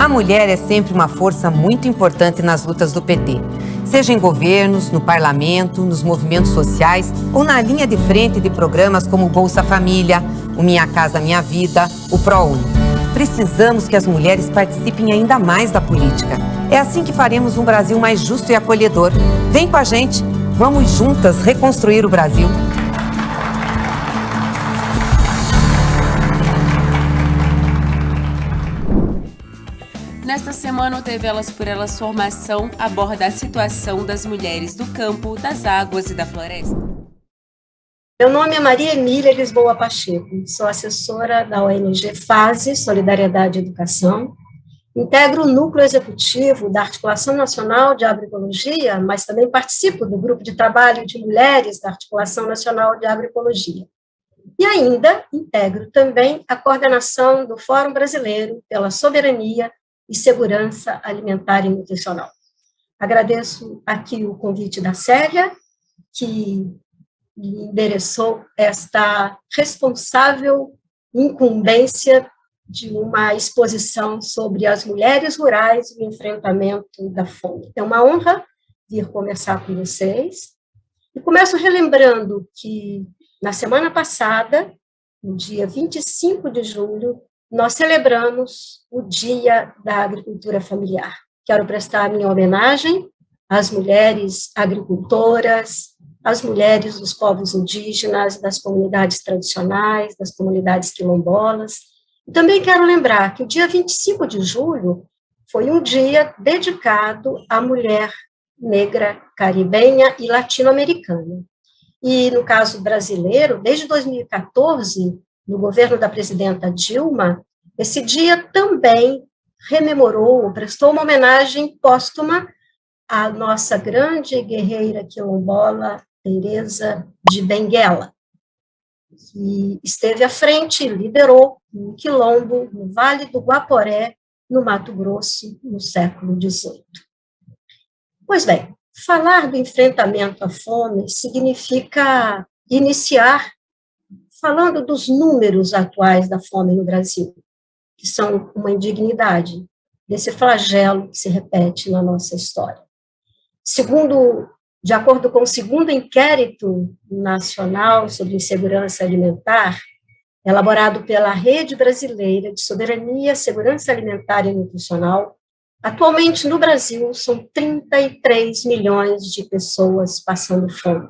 A mulher é sempre uma força muito importante nas lutas do PT. Seja em governos, no parlamento, nos movimentos sociais ou na linha de frente de programas como o Bolsa Família, o Minha Casa Minha Vida, o ProUni. Precisamos que as mulheres participem ainda mais da política. É assim que faremos um Brasil mais justo e acolhedor. Vem com a gente, vamos juntas reconstruir o Brasil. Nesta semana, o TV Elas por Elas Formação aborda a situação das mulheres do campo, das águas e da floresta. Meu nome é Maria Emília Lisboa Pacheco, sou assessora da ONG FASE, Solidariedade e Educação, integro o núcleo executivo da Articulação Nacional de Agroecologia, mas também participo do grupo de trabalho de mulheres da Articulação Nacional de Agroecologia. E ainda integro também a coordenação do Fórum Brasileiro pela Soberania e Segurança Alimentar e Nutricional. Agradeço aqui o convite da Célia, que me endereçou esta responsável incumbência de uma exposição sobre as mulheres rurais e o enfrentamento da fome. É uma honra vir conversar com vocês. E começo relembrando que, na semana passada, no dia 25 de julho, nós celebramos o Dia da Agricultura Familiar. Quero prestar minha homenagem às mulheres agricultoras, às mulheres dos povos indígenas, das comunidades tradicionais, das comunidades quilombolas. E também quero lembrar que o dia 25 de julho foi um dia dedicado à mulher negra, caribenha e latino-americana. E, no caso brasileiro, desde 2014, no governo da presidenta Dilma, esse dia também rememorou, prestou uma homenagem póstuma à nossa grande guerreira quilombola, Teresa de Benguela, que esteve à frente e liderou um quilombo no Vale do Guaporé, no Mato Grosso, no século XVIII. Pois bem, falar do enfrentamento à fome significa iniciar falando dos números atuais da fome no Brasil, que são uma indignidade, desse flagelo que se repete na nossa história. De acordo com o segundo inquérito nacional sobre insegurança alimentar, elaborado pela Rede Brasileira de Soberania, Segurança Alimentar e Nutricional, atualmente no Brasil são 33 milhões de pessoas passando fome.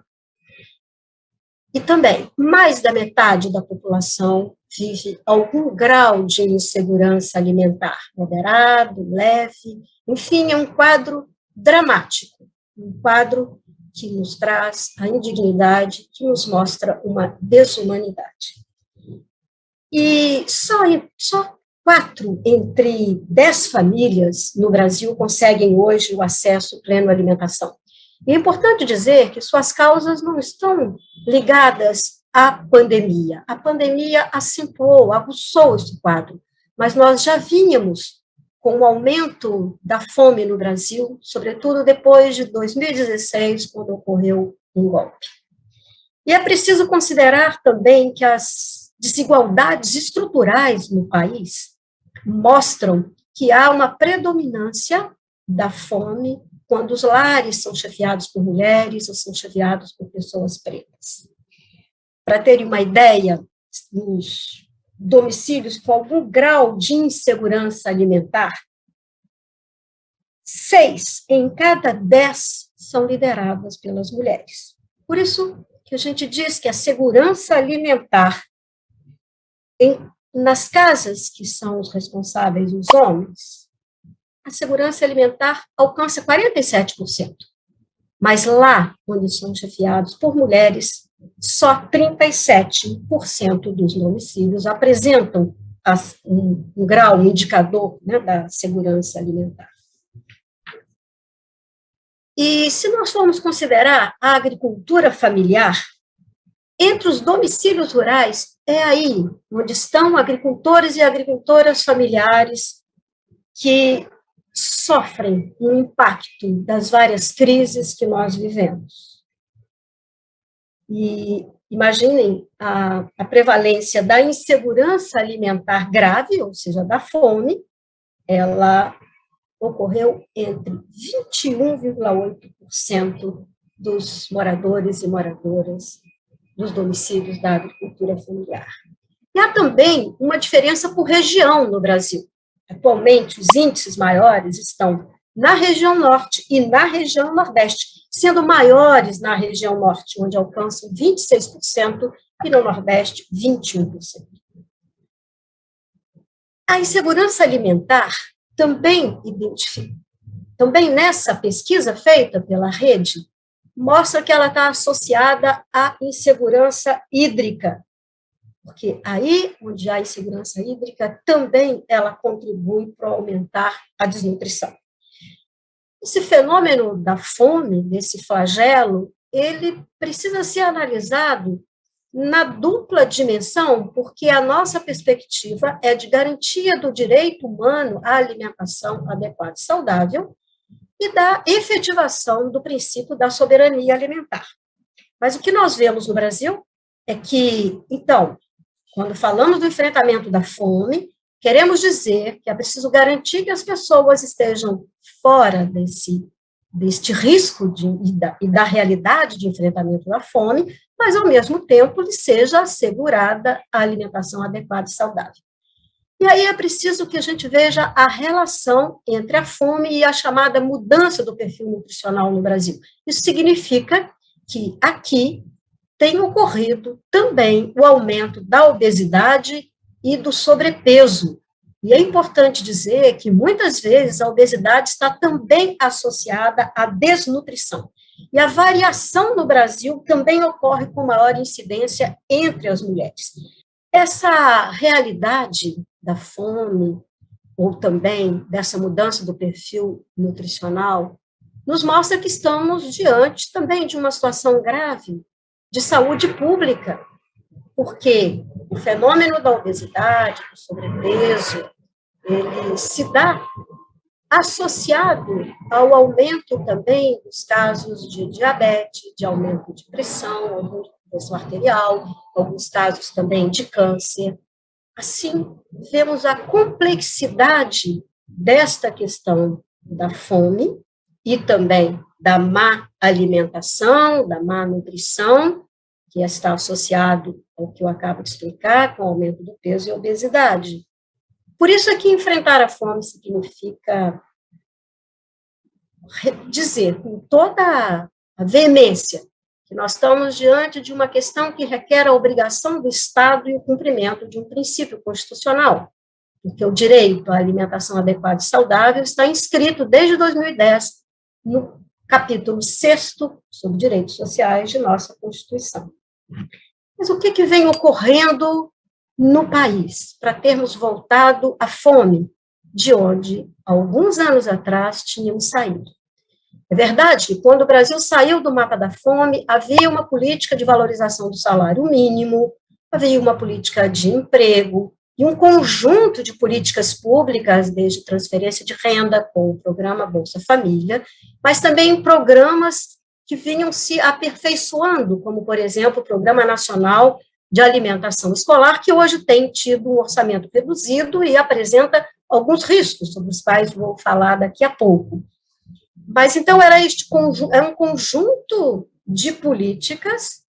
E também, mais da metade da população vive algum grau de insegurança alimentar, moderado, leve, enfim, é um quadro dramático, um quadro que nos traz a indignidade, que nos mostra uma desumanidade. E só 4 entre 10 famílias no Brasil conseguem hoje o acesso pleno à alimentação. E é importante dizer que suas causas não estão ligadas à pandemia. A pandemia acentuou, aguçou esse quadro, mas nós já vínhamos com o aumento da fome no Brasil, sobretudo depois de 2016, quando ocorreu um golpe. E é preciso considerar também que as desigualdades estruturais no país mostram que há uma predominância da fome quando os lares são chefiados por mulheres ou são chefiados por pessoas pretas. Para terem uma ideia, os domicílios com algum grau de insegurança alimentar, 6 em cada 10 são lideradas pelas mulheres. Por isso que a gente diz que a segurança alimentar nas casas que são os responsáveis, os homens, a segurança alimentar alcança 47%. Mas lá, onde são chefiados por mulheres, só 37% dos domicílios apresentam um grau, um indicador, né, da segurança alimentar. E se nós formos considerar a agricultura familiar, entre os domicílios rurais, é aí onde estão agricultores e agricultoras familiares que sofrem o impacto das várias crises que nós vivemos. E imaginem a prevalência da insegurança alimentar grave, ou seja, da fome, ela ocorreu entre 21,8% dos moradores e moradoras dos domicílios da agricultura familiar. E há também uma diferença por região no Brasil. Atualmente, os índices maiores estão na região norte e na região nordeste, sendo maiores na região norte, onde alcançam 26%, e no nordeste, 21%. A insegurança alimentar também nessa pesquisa feita pela rede, mostra que ela está associada à insegurança hídrica, porque aí, onde há insegurança hídrica, também ela contribui para aumentar a desnutrição. Esse fenômeno da fome, desse flagelo, ele precisa ser analisado na dupla dimensão, porque a nossa perspectiva é de garantia do direito humano à alimentação adequada e saudável e da efetivação do princípio da soberania alimentar. Mas o que nós vemos no Brasil é que, então, quando falamos do enfrentamento da fome, queremos dizer que é preciso garantir que as pessoas estejam fora deste risco e da realidade de enfrentamento da fome, mas, ao mesmo tempo, lhe seja assegurada a alimentação adequada e saudável. E aí é preciso que a gente veja a relação entre a fome e a chamada mudança do perfil nutricional no Brasil. Isso significa que aqui tem ocorrido também o aumento da obesidade e do sobrepeso. E é importante dizer que, muitas vezes, a obesidade está também associada à desnutrição. E a variação no Brasil também ocorre com maior incidência entre as mulheres. Essa realidade da fome, ou também dessa mudança do perfil nutricional, nos mostra que estamos diante também de uma situação grave de saúde pública, porque o fenômeno da obesidade, do sobrepeso, ele se dá associado ao aumento também dos casos de diabetes, de aumento de pressão arterial, alguns casos também de câncer. Assim, vemos a complexidade desta questão da fome e também da má alimentação, da má nutrição, que está associado ao que eu acabo de explicar, com o aumento do peso e obesidade. Por isso é que enfrentar a fome significa dizer com toda a veemência que nós estamos diante de uma questão que requer a obrigação do Estado e o cumprimento de um princípio constitucional, porque o direito à alimentação adequada e saudável está inscrito desde 2010 no capítulo 6º sobre direitos sociais de nossa Constituição. Mas o que vem ocorrendo no país para termos voltado à fome, de onde, alguns anos atrás, tínhamos saído? É verdade que, quando o Brasil saiu do mapa da fome, havia uma política de valorização do salário mínimo, havia uma política de emprego e um conjunto de políticas públicas, desde transferência de renda, com o programa Bolsa Família, mas também programas que vinham se aperfeiçoando, como, por exemplo, o Programa Nacional de Alimentação Escolar, que hoje tem tido um orçamento reduzido e apresenta alguns riscos, sobre os quais vou falar daqui a pouco. Mas, então, era um conjunto de políticas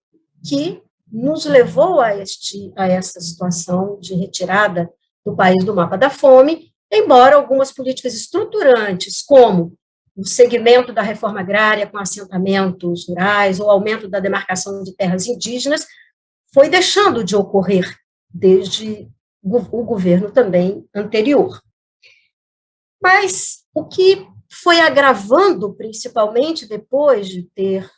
que nos levou a essa situação de retirada do país do mapa da fome, embora algumas políticas estruturantes, como o segmento da reforma agrária com assentamentos rurais, ou aumento da demarcação de terras indígenas, foi deixando de ocorrer desde o governo também anterior. Mas o que foi agravando, principalmente depois de ter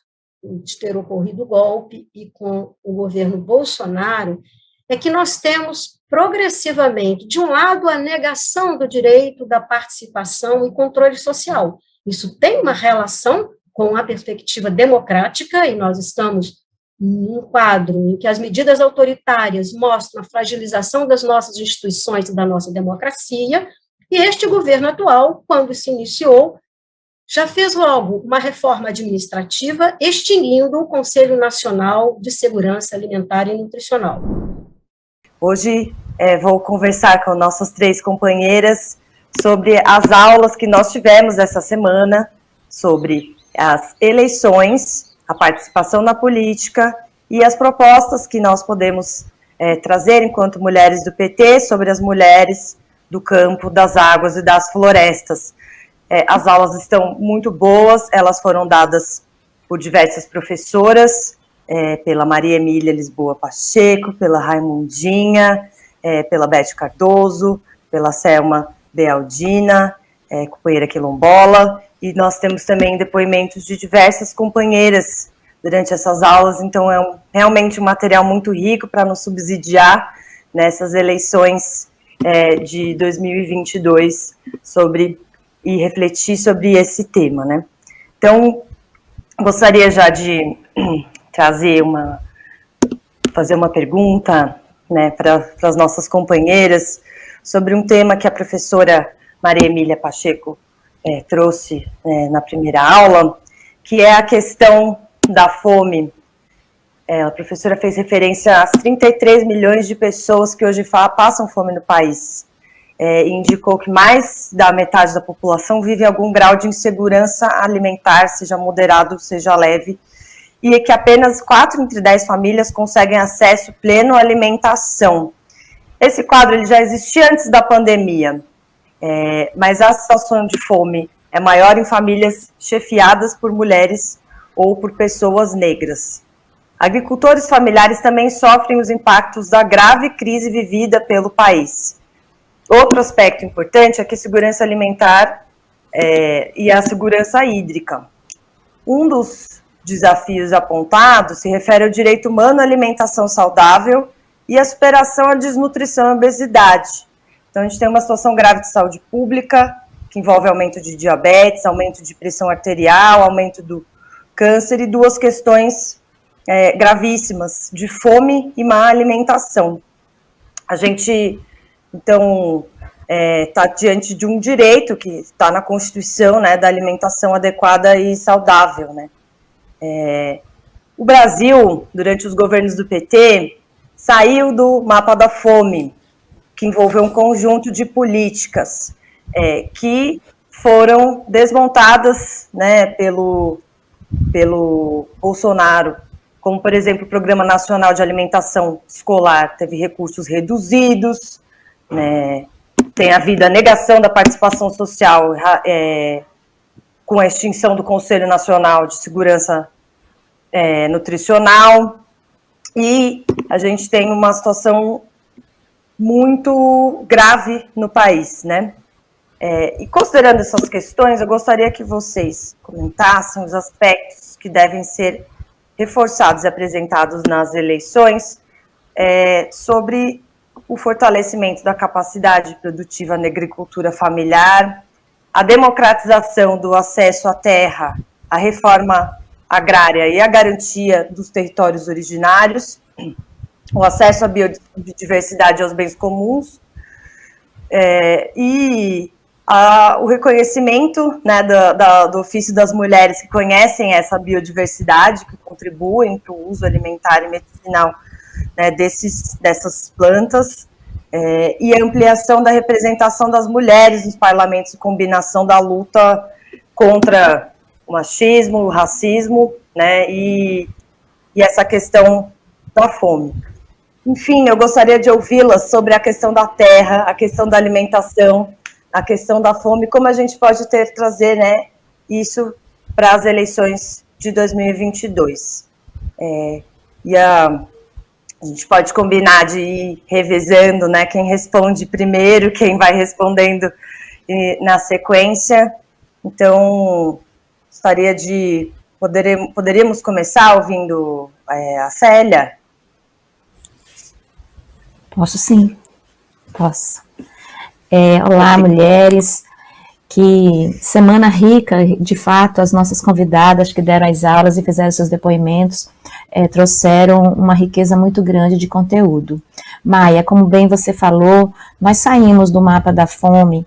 ocorrido o golpe e com o governo Bolsonaro, é que nós temos progressivamente, de um lado, a negação do direito da participação e controle social. Isso tem uma relação com a perspectiva democrática, e nós estamos num quadro em que as medidas autoritárias mostram a fragilização das nossas instituições e da nossa democracia, e este governo atual, quando se iniciou, já fez logo uma reforma administrativa, extinguindo o Conselho Nacional de Segurança Alimentar e Nutricional. Hoje vou conversar com nossas 3 companheiras sobre as aulas que nós tivemos essa semana, sobre as eleições, a participação na política e as propostas que nós podemos trazer enquanto mulheres do PT sobre as mulheres do campo, das águas e das florestas. As aulas estão muito boas, elas foram dadas por diversas professoras, pela Maria Emília Lisboa Pacheco, pela Raimundinha, pela Beth Cardoso, pela Selma Bealdina, companheira quilombola, e nós temos também depoimentos de diversas companheiras durante essas aulas, então é realmente um material muito rico para nos subsidiar nessas eleições de 2022 e refletir sobre esse tema, né? Então, gostaria já de fazer uma pergunta, né, para as nossas companheiras sobre um tema que a professora Maria Emília Pacheco trouxe na primeira aula, que é a questão da fome. A professora fez referência às 33 milhões de pessoas que hoje passam fome no país. E indicou que mais da metade da população vive em algum grau de insegurança alimentar, seja moderado, seja leve, e que apenas 4 entre 10 famílias conseguem acesso pleno à alimentação. Esse quadro ele já existia antes da pandemia, mas a situação de fome é maior em famílias chefiadas por mulheres ou por pessoas negras. Agricultores familiares também sofrem os impactos da grave crise vivida pelo país. Outro aspecto importante é que a segurança alimentar e a segurança hídrica. Um dos desafios apontados se refere ao direito humano à alimentação saudável e à superação à desnutrição e obesidade. Então, a gente tem uma situação grave de saúde pública, que envolve aumento de diabetes, aumento de pressão arterial, aumento do câncer e 2 questões gravíssimas de fome e má alimentação. A gente, então, está diante de um direito que está na Constituição, né, da alimentação adequada e saudável, né? O Brasil, durante os governos do PT, saiu do mapa da fome, que envolveu um conjunto de políticas que foram desmontadas, né, pelo Bolsonaro, como, por exemplo, o Programa Nacional de Alimentação Escolar teve recursos reduzidos, né, tem havido a negação da participação social com a extinção do Conselho Nacional de Segurança Nutricional, e a gente tem uma situação muito grave no país, né? E considerando essas questões, eu gostaria que vocês comentassem os aspectos que devem ser reforçados e apresentados nas eleições sobre o fortalecimento da capacidade produtiva na agricultura familiar, a democratização do acesso à terra, a reforma agrária e a garantia dos territórios originários, o acesso à biodiversidade e aos bens comuns, e o reconhecimento, né, do ofício das mulheres que conhecem essa biodiversidade, que contribuem para o uso alimentar e medicinal, né, dessas plantas, e a ampliação da representação das mulheres nos parlamentos e combinação da luta contra o machismo, o racismo, né, e essa questão da fome. Enfim, eu gostaria de ouvi-las sobre a questão da terra, a questão da alimentação, a questão da fome, como a gente pode trazer, né, isso para as eleições de 2022. A gente pode combinar de ir revezando, né, quem responde primeiro, quem vai respondendo na sequência. Então, gostaria de... Poderíamos começar ouvindo a Célia? Posso sim, posso. Olá, mulheres, que semana rica, de fato, as nossas convidadas que deram as aulas e fizeram seus depoimentos, trouxeram uma riqueza muito grande de conteúdo. Maia, como bem você falou, nós saímos do mapa da fome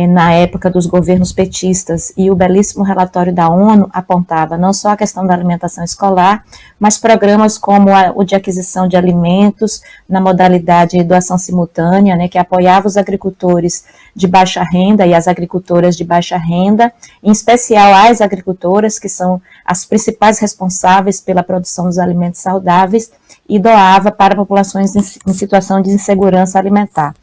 na época dos governos petistas, e o belíssimo relatório da ONU apontava não só a questão da alimentação escolar, mas programas como o de aquisição de alimentos na modalidade de doação simultânea, né, que apoiava os agricultores de baixa renda e as agricultoras de baixa renda, em especial as agricultoras, que são as principais responsáveis pela produção dos alimentos saudáveis, e doava para populações em situação de insegurança alimentar.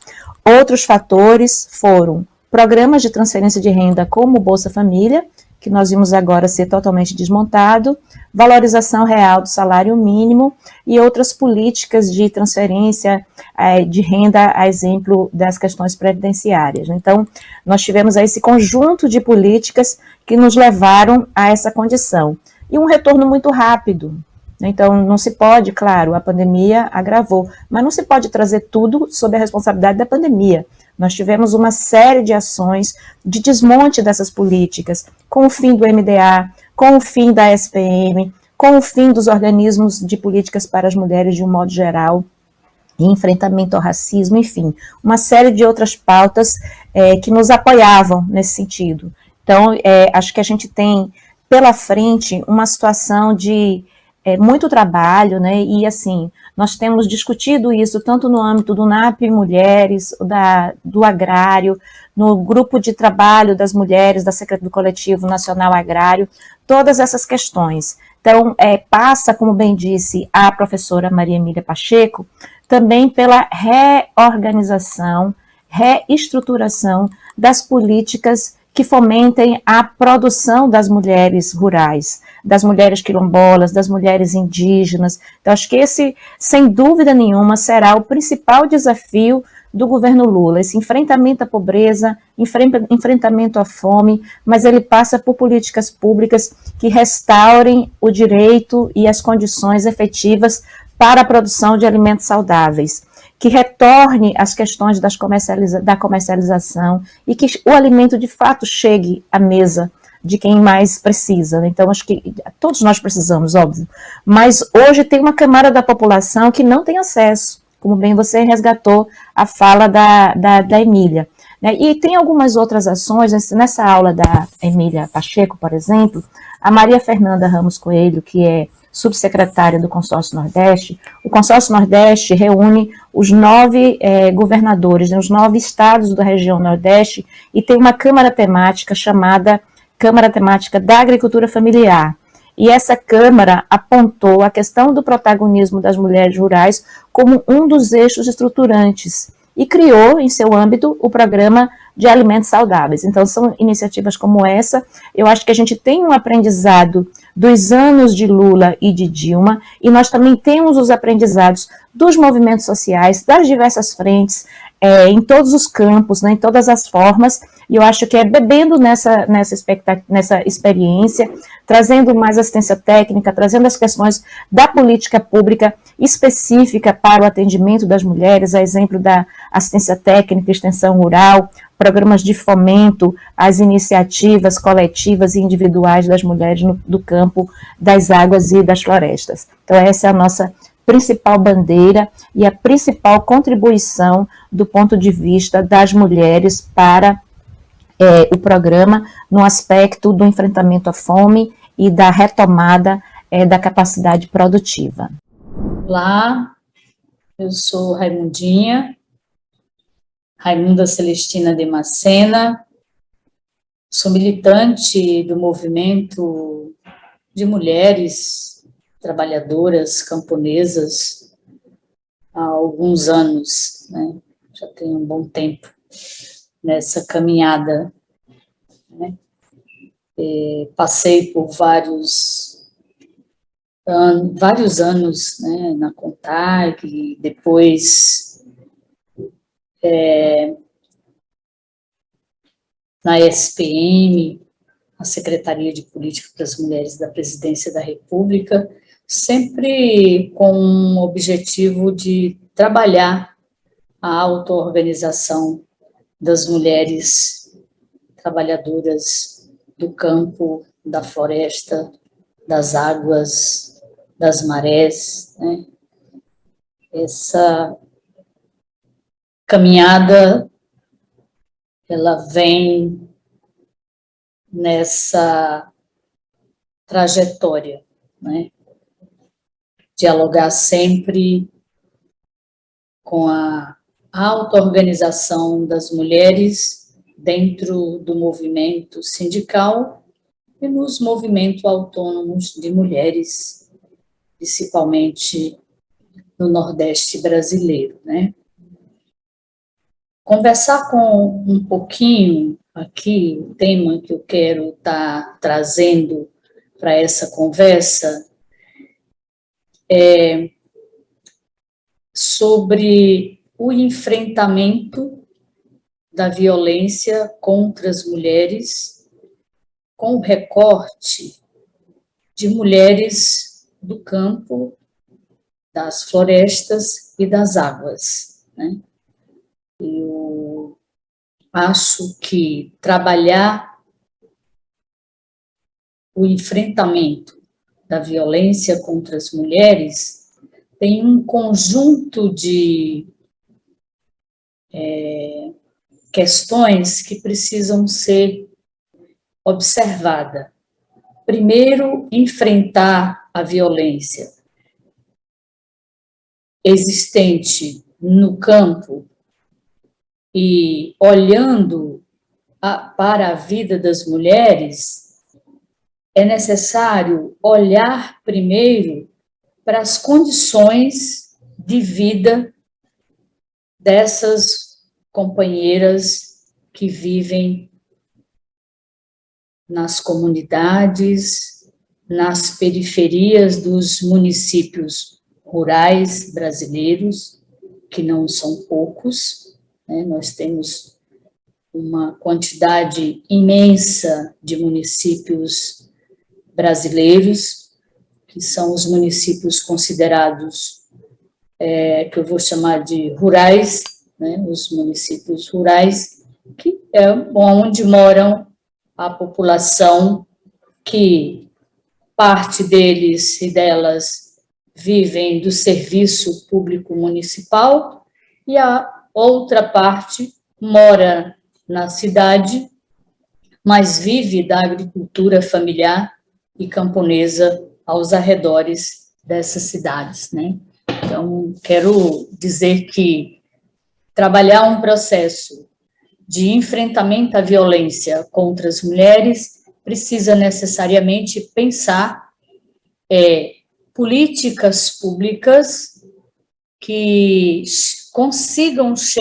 Outros fatores foram programas de transferência de renda como o Bolsa Família, que nós vimos agora ser totalmente desmontado, valorização real do salário mínimo e outras políticas de transferência de renda, a exemplo das questões previdenciárias. Então, nós tivemos aí esse conjunto de políticas que nos levaram a essa condição. E um retorno muito rápido. Então, não se pode, claro, a pandemia agravou, mas não se pode trazer tudo sob a responsabilidade da pandemia. Nós tivemos uma série de ações de desmonte dessas políticas, com o fim do MDA, com o fim da SPM, com o fim dos organismos de políticas para as mulheres de um modo geral, enfrentamento ao racismo, enfim, uma série de outras pautas que nos apoiavam nesse sentido. Então, acho que a gente tem pela frente uma situação de muito trabalho, né, e assim, nós temos discutido isso tanto no âmbito do NAP Mulheres, do agrário, no grupo de trabalho das mulheres do Coletivo Nacional Agrário, todas essas questões. Então, passa, como bem disse a professora Maria Emília Pacheco, também pela reorganização, reestruturação das políticas que fomentem a produção das mulheres rurais, das mulheres quilombolas, das mulheres indígenas. Então, acho que esse, sem dúvida nenhuma, será o principal desafio do governo Lula, esse enfrentamento à pobreza, enfrentamento à fome, mas ele passa por políticas públicas que restaurem o direito e as condições efetivas para a produção de alimentos saudáveis, que retorne as questões da comercialização e que o alimento de fato chegue à mesa de quem mais precisa. Então, acho que todos nós precisamos, óbvio, mas hoje tem uma camada da população que não tem acesso, como bem você resgatou a fala da Emília. Né? E tem algumas outras ações, nessa aula da Emília Pacheco, por exemplo, a Maria Fernanda Ramos Coelho, que é subsecretária do Consórcio Nordeste, o Consórcio Nordeste reúne os 9 governadores, né, os 9 estados da região Nordeste, e tem uma câmara temática chamada Câmara Temática da Agricultura Familiar. E essa Câmara apontou a questão do protagonismo das mulheres rurais como um dos eixos estruturantes e criou, em seu âmbito, o Programa de Alimentos Saudáveis. Então, são iniciativas como essa. Eu acho que a gente tem um aprendizado dos anos de Lula e de Dilma, e nós também temos os aprendizados dos movimentos sociais, das diversas frentes, em todos os campos, né, em todas as formas, e eu acho que é bebendo nessa experiência, trazendo mais assistência técnica, trazendo as questões da política pública específica para o atendimento das mulheres, a exemplo da assistência técnica, extensão rural, programas de fomento às iniciativas coletivas e individuais das mulheres do campo, das águas e das florestas. Então, essa é a nossa principal bandeira e a principal contribuição do ponto de vista das mulheres para o programa no aspecto do enfrentamento à fome e da retomada da capacidade produtiva. Olá, eu sou Raimunda Celestina Demacena, sou militante do movimento de mulheres trabalhadoras camponesas há alguns anos, né? Já tem um bom tempo nessa caminhada, né? Passei por vários anos, né, na CONTAG, depois na SPM, a Secretaria de Política para as Mulheres da Presidência da República, sempre com o objetivo de trabalhar a auto-organização das mulheres trabalhadoras do campo, da floresta, das águas, das marés, né? Essa caminhada ela vem nessa trajetória, né? Dialogar sempre com a auto-organização das mulheres dentro do movimento sindical e nos movimentos autônomos de mulheres, principalmente no Nordeste brasileiro, né? Conversar com um pouquinho aqui, o tema que eu quero estar trazendo para essa conversa é sobre o enfrentamento da violência contra as mulheres, com o recorte de mulheres do campo, das florestas e das águas, né? Eu acho que trabalhar o enfrentamento da violência contra as mulheres tem um conjunto de questões que precisam ser observadas. Primeiro, enfrentar a violência existente no campo e olhando para a vida das mulheres, é necessário olhar primeiro para as condições de vida dessas companheiras que vivem nas comunidades, nas periferias dos municípios rurais brasileiros, que não são poucos, né? Nós temos uma quantidade imensa de municípios brasileiros, que são os municípios considerados, que eu vou chamar de rurais, né? Os municípios rurais, que é onde moram a população, que parte deles e delas vivem do serviço público municipal, e a outra parte mora na cidade, mas vive da agricultura familiar e camponesa aos arredores dessas cidades, né? Então, quero dizer que trabalhar um processo de enfrentamento à violência contra as mulheres precisa necessariamente pensar políticas públicas que consigam se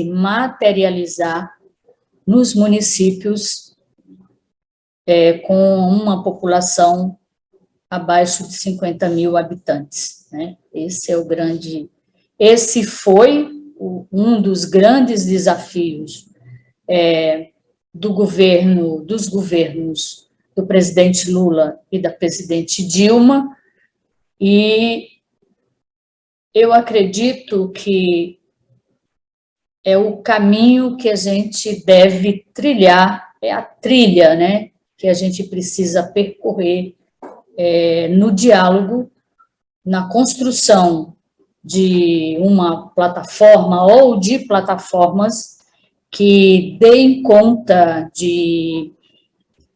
materializar nos municípios com uma população abaixo de 50 mil habitantes, né? Esse foi um dos grandes desafios dos governos do presidente Lula e da presidente Dilma, e eu acredito que é o caminho que a gente deve trilhar, é a trilha, né, que a gente precisa percorrer no diálogo, na construção de uma plataforma ou de plataformas que deem conta de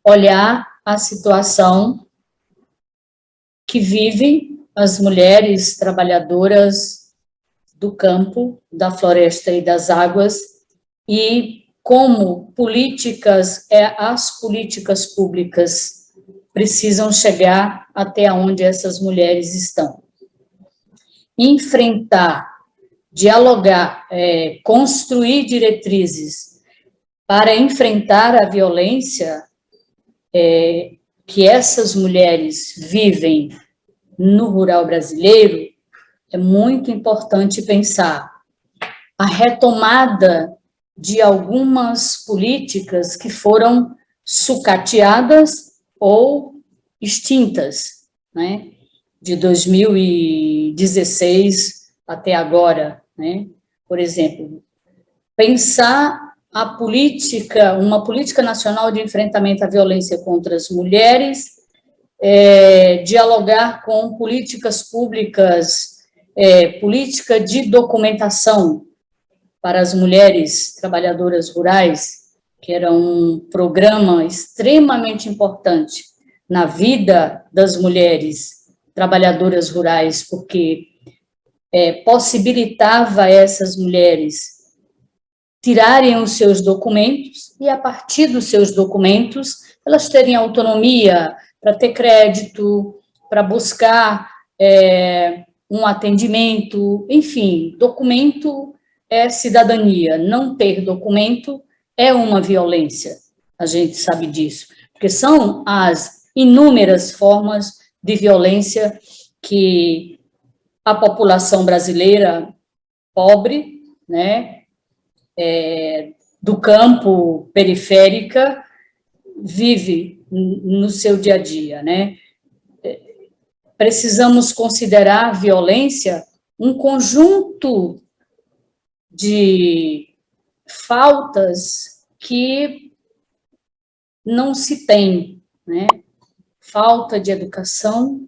olhar a situação que vivem as mulheres trabalhadoras do campo, da floresta e das águas, e como as políticas públicas precisam chegar até onde essas mulheres estão. Enfrentar, dialogar, construir diretrizes para enfrentar a violência que essas mulheres vivem no rural brasileiro, é muito importante pensar a retomada de algumas políticas que foram sucateadas ou extintas, né, de 2016 até agora, né? Por exemplo, pensar uma política nacional de enfrentamento à violência contra as mulheres, dialogar com políticas públicas, política de documentação, para as mulheres trabalhadoras rurais, que era um programa extremamente importante na vida das mulheres trabalhadoras rurais, porque possibilitava a essas mulheres tirarem os seus documentos e, a partir dos seus documentos, elas terem autonomia para ter crédito, para buscar um atendimento, enfim, documento é cidadania. Não ter documento é uma violência, a gente sabe disso, porque são as inúmeras formas de violência que a população brasileira pobre, né, do campo, periférica, vive no seu dia a dia, né? Precisamos considerar a violência um conjunto de faltas que não se tem, né? Falta de educação,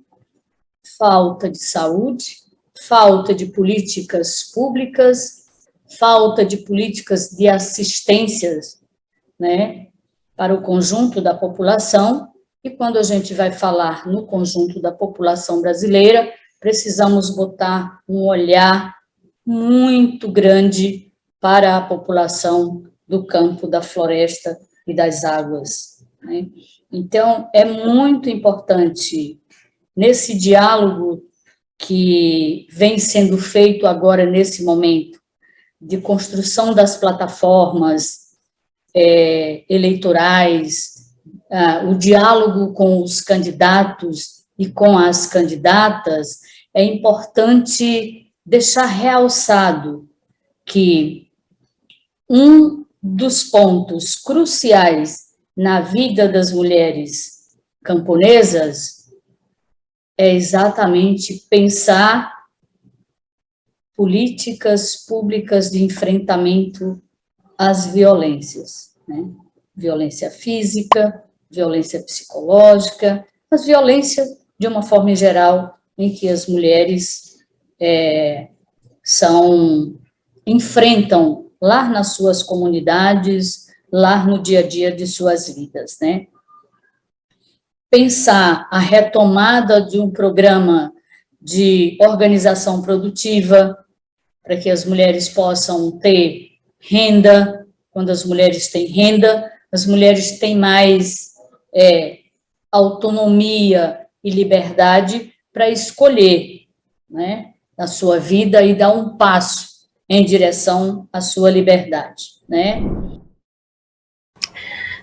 falta de saúde, falta de políticas públicas, falta de políticas de assistências, né, para o conjunto da população. E quando a gente vai falar no conjunto da população brasileira, precisamos botar um olhar muito grande para a população do campo, da floresta e das águas, né? Então, é muito importante, nesse diálogo que vem sendo feito agora, nesse momento, de construção das plataformas eleitorais, o diálogo com os candidatos e com as candidatas, é importante deixar realçado que um dos pontos cruciais na vida das mulheres camponesas é exatamente pensar políticas públicas de enfrentamento às violências, né? Violência física, violência psicológica, mas violência de uma forma em geral, em que as mulheres enfrentam lá nas suas comunidades, lá no dia a dia de suas vidas, né? Pensar a retomada de um programa de organização produtiva, para que as mulheres possam ter renda. Quando as mulheres têm renda, as mulheres têm mais autonomia e liberdade para escolher, né, a sua vida e dar um passo em direção à sua liberdade, né?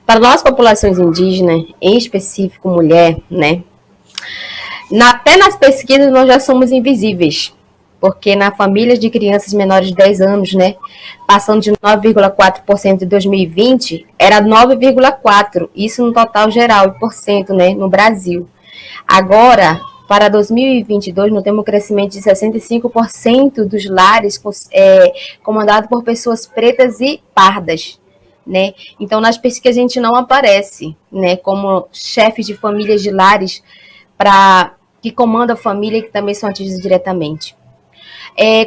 Para nós, populações indígenas, em específico mulher, né, até nas pesquisas nós já somos invisíveis, porque na família de crianças menores de 10 anos, né, passando de 9,4% em 2020, era 9,4%, isso no total geral, por cento, né, no Brasil. Agora, para 2022, nós temos um crescimento de 65% dos lares comandados por pessoas pretas e pardas, né? Então, nas pesquisas a gente não aparece, né, como chefes de famílias de lares que comandam a família e que também são atingidos diretamente.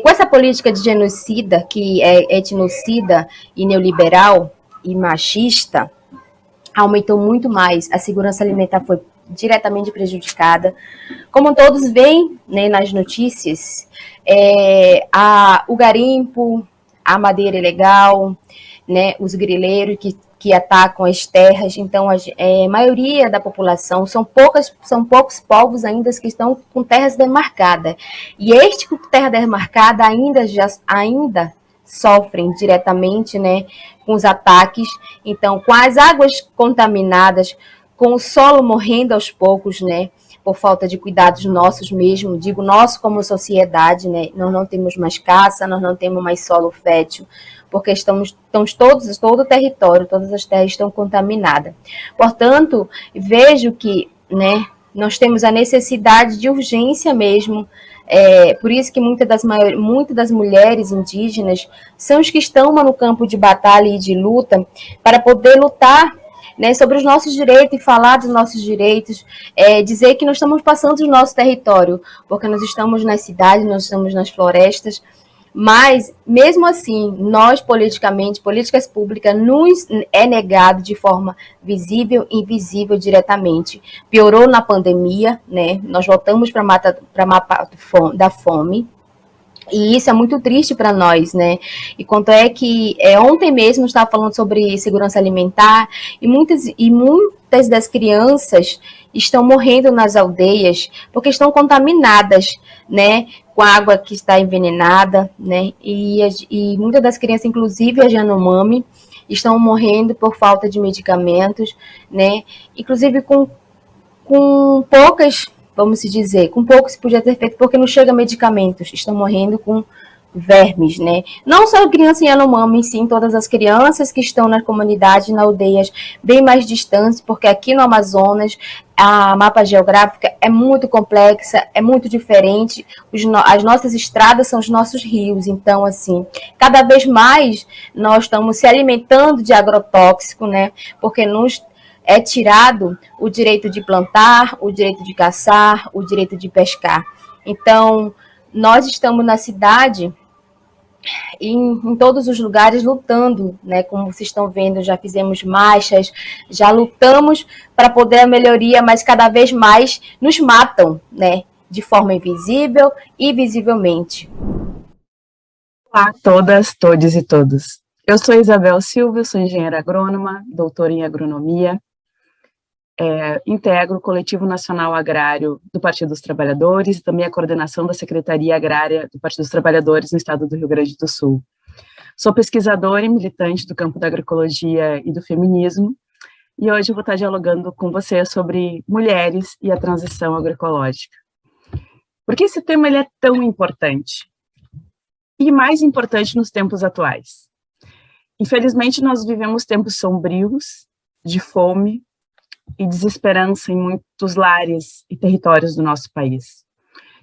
Com essa política de genocida, que é etnocida e neoliberal e machista, aumentou muito mais, a segurança alimentar foi diretamente prejudicada. Como todos veem, né, nas notícias, o garimpo, a madeira ilegal, né, os grileiros que atacam as terras. Então, a maioria da população, são poucos povos ainda que estão com terras demarcadas. E este com terra demarcada ainda sofrem diretamente, né, com os ataques. Então, com as águas contaminadas, com o solo morrendo aos poucos, né, por falta de cuidados nossos mesmo, digo nosso como sociedade, né, nós não temos mais caça, nós não temos mais solo fértil, porque todo o território, todas as terras estão contaminadas. Portanto, vejo que, né, nós temos a necessidade de urgência mesmo. Por isso que muitas das mulheres indígenas são os que estão no campo de batalha e de luta para poder lutar, né, sobre os nossos direitos e falar dos nossos direitos, dizer que nós estamos passando do nosso território, porque nós estamos nas cidades, nós estamos nas florestas, Mas, mesmo assim, nós, politicamente, políticas públicas, nos é negado de forma visível e invisível diretamente. Piorou na pandemia, né? Nós voltamos para mapa da fome. E isso é muito triste para nós, né? E quanto é que ontem mesmo eu estava falando sobre segurança alimentar e muitas das crianças estão morrendo nas aldeias porque estão contaminadas, né? Com a água que está envenenada, né? E muitas das crianças, inclusive a Yanomami, estão morrendo por falta de medicamentos, né? Inclusive com poucas, vamos dizer, com pouco se podia ter feito, porque não chega medicamentos, estão morrendo com vermes, né? Não só criança em Yanomami, sim, todas as crianças que estão na comunidade, nas aldeias bem mais distantes, porque aqui no Amazonas a mapa geográfica é muito complexa, é muito diferente, as nossas estradas são os nossos rios, então, assim, cada vez mais nós estamos se alimentando de agrotóxico, né? Porque é tirado o direito de plantar, o direito de caçar, o direito de pescar. Então, nós estamos na cidade, em todos os lugares, lutando, né? Como vocês estão vendo, já fizemos marchas, já lutamos para poder a melhoria, mas cada vez mais nos matam, né? De forma invisível e visivelmente. Olá a todas, todes e todos. Eu sou Isabel Silva, sou engenheira agrônoma, doutora em agronomia, integro o Coletivo Nacional Agrário do Partido dos Trabalhadores e também a coordenação da Secretaria Agrária do Partido dos Trabalhadores no estado do Rio Grande do Sul. Sou pesquisadora e militante do campo da agroecologia e do feminismo, e hoje eu vou estar dialogando com você sobre mulheres e a transição agroecológica. Por que esse tema ele é tão importante? E mais importante nos tempos atuais. Infelizmente, nós vivemos tempos sombrios, de fome, e desesperança em muitos lares e territórios do nosso país.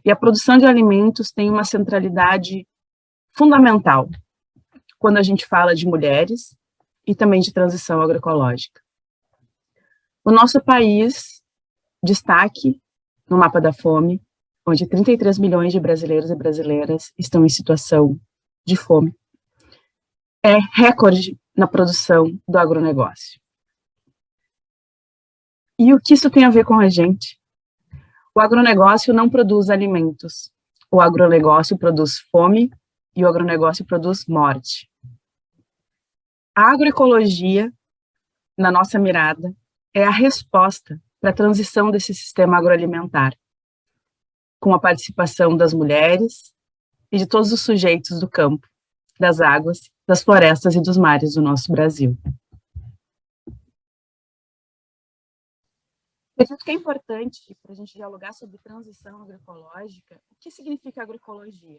E a produção de alimentos tem uma centralidade fundamental quando a gente fala de mulheres e também de transição agroecológica. O nosso país, destaque no mapa da fome, onde 33 milhões de brasileiros e brasileiras estão em situação de fome, é recorde na produção do agronegócio. E o que isso tem a ver com a gente? O agronegócio não produz alimentos. O agronegócio produz fome e o agronegócio produz morte. A agroecologia, na nossa mirada, é a resposta para a transição desse sistema agroalimentar, com a participação das mulheres e de todos os sujeitos do campo, das águas, das florestas e dos mares do nosso Brasil. Acredito que é importante para a gente dialogar sobre transição agroecológica. O que significa agroecologia?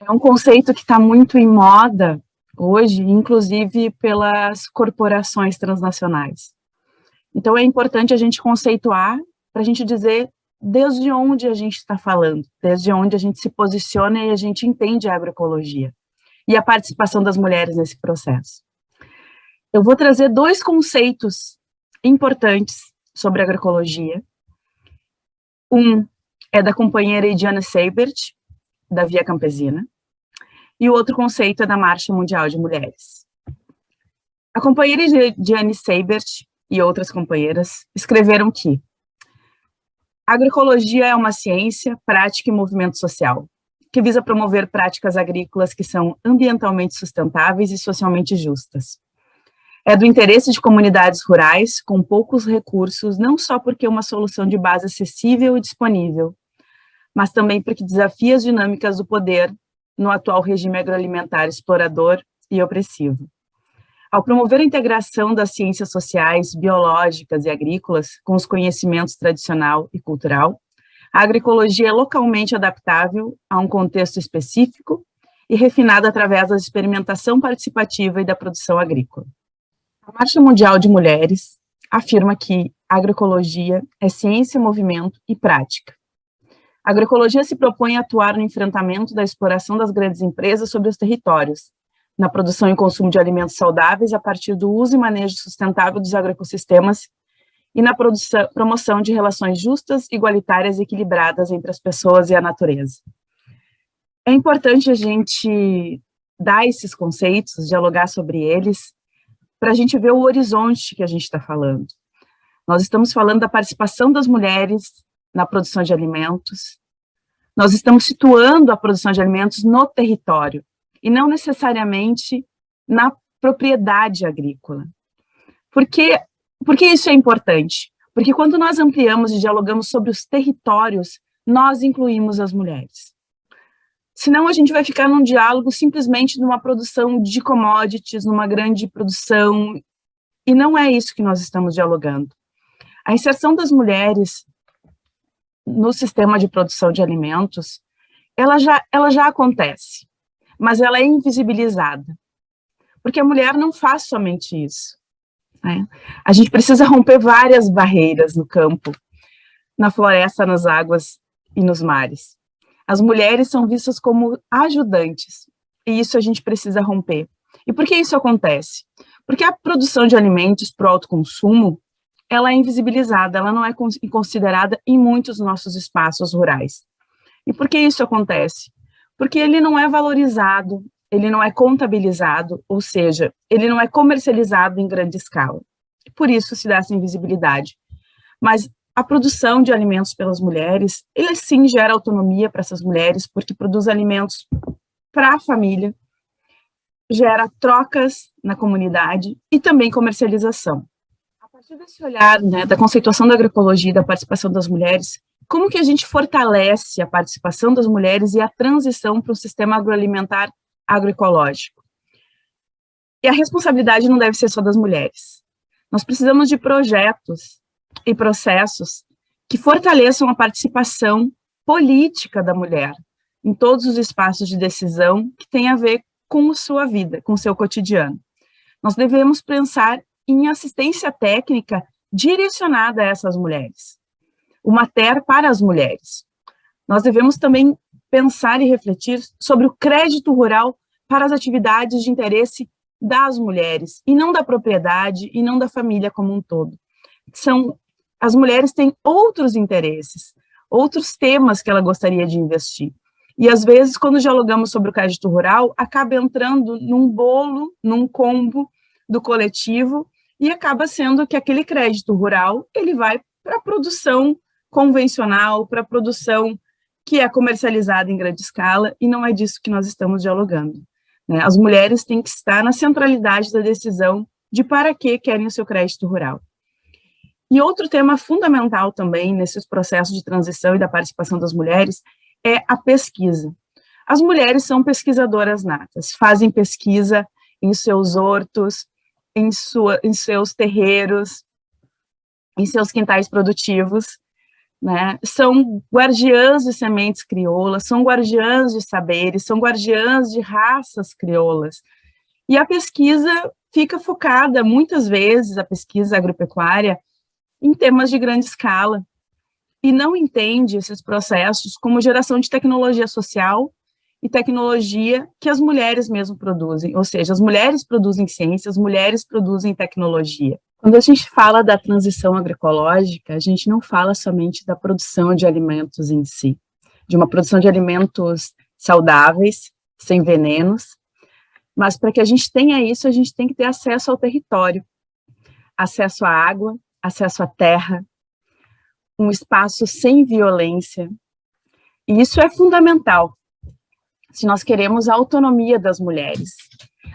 É um conceito que está muito em moda hoje, inclusive pelas corporações transnacionais. Então é importante a gente conceituar para a gente dizer desde onde a gente está falando, desde onde a gente se posiciona e a gente entende a agroecologia e a participação das mulheres nesse processo. Eu vou trazer dois conceitos importantes sobre agroecologia. Um é da companheira Ediane Seibert, da Via Campesina, e o outro conceito é da Marcha Mundial de Mulheres. A companheira Ediane Seibert e outras companheiras escreveram que a agroecologia é uma ciência, prática e movimento social, que visa promover práticas agrícolas que são ambientalmente sustentáveis e socialmente justas. É do interesse de comunidades rurais com poucos recursos, não só porque é uma solução de base acessível e disponível, mas também porque desafia as dinâmicas do poder no atual regime agroalimentar explorador e opressivo. Ao promover a integração das ciências sociais, biológicas e agrícolas com os conhecimentos tradicional e cultural, a agroecologia é localmente adaptável a um contexto específico e refinada através da experimentação participativa e da produção agrícola. A Marcha Mundial de Mulheres afirma que a agroecologia é ciência, movimento e prática. A agroecologia se propõe a atuar no enfrentamento da exploração das grandes empresas sobre os territórios, na produção e consumo de alimentos saudáveis a partir do uso e manejo sustentável dos agroecossistemas e na promoção de relações justas, igualitárias e equilibradas entre as pessoas e a natureza. É importante a gente dar esses conceitos, dialogar sobre eles, para a gente ver o horizonte que a gente está falando. Nós estamos falando da participação das mulheres na produção de alimentos, nós estamos situando a produção de alimentos no território, e não necessariamente na propriedade agrícola. Por que isso é importante? Porque quando nós ampliamos e dialogamos sobre os territórios, nós incluímos as mulheres. Senão a gente vai ficar num diálogo simplesmente numa produção de commodities, numa grande produção, e não é isso que nós estamos dialogando. A inserção das mulheres no sistema de produção de alimentos, ela já acontece, mas ela é invisibilizada, porque a mulher não faz somente isso, né? A gente precisa romper várias barreiras no campo, na floresta, nas águas e nos mares. As mulheres são vistas como ajudantes, e isso a gente precisa romper. E por que isso acontece? Porque a produção de alimentos para o autoconsumo, ela é invisibilizada, ela não é considerada em muitos nossos espaços rurais. E por que isso acontece? Porque ele não é valorizado, ele não é contabilizado, ou seja, ele não é comercializado em grande escala. Por isso se dá essa invisibilidade. Mas a produção de alimentos pelas mulheres, ele sim gera autonomia para essas mulheres, porque produz alimentos para a família, gera trocas na comunidade e também comercialização. A partir desse olhar, né, da conceituação da agroecologia e da participação das mulheres, como que a gente fortalece a participação das mulheres e a transição para um sistema agroalimentar agroecológico? E a responsabilidade não deve ser só das mulheres. Nós precisamos de projetos e processos que fortaleçam a participação política da mulher em todos os espaços de decisão que tem a ver com a sua vida, com o seu cotidiano. Nós devemos pensar em assistência técnica direcionada a essas mulheres, uma TER para as mulheres. Nós devemos também pensar e refletir sobre o crédito rural para as atividades de interesse das mulheres, e não da propriedade, e não da família como um todo. As mulheres têm outros interesses, outros temas que ela gostaria de investir. E, às vezes, quando dialogamos sobre o crédito rural, acaba entrando num bolo, num combo do coletivo, e acaba sendo que aquele crédito rural, ele vai para a produção convencional, para a produção que é comercializada em grande escala, e não é disso que nós estamos dialogando, né? As mulheres têm que estar na centralidade da decisão de para que querem o seu crédito rural. E outro tema fundamental também nesses processos de transição e da participação das mulheres é a pesquisa. As mulheres são pesquisadoras natas, fazem pesquisa em seus hortos, em seus terreiros, em seus quintais produtivos, né? São guardiãs de sementes crioulas, são guardiãs de saberes, são guardiãs de raças crioulas. E a pesquisa fica focada, muitas vezes, a pesquisa agropecuária, em temas de grande escala, e não entende esses processos como geração de tecnologia social e tecnologia que as mulheres mesmo produzem, ou seja, as mulheres produzem ciência, as mulheres produzem tecnologia. Quando a gente fala da transição agroecológica, a gente não fala somente da produção de alimentos em si, de uma produção de alimentos saudáveis, sem venenos, mas para que a gente tenha isso, a gente tem que ter acesso ao território, acesso à água, acesso à terra, um espaço sem violência, e isso é fundamental se nós queremos a autonomia das mulheres,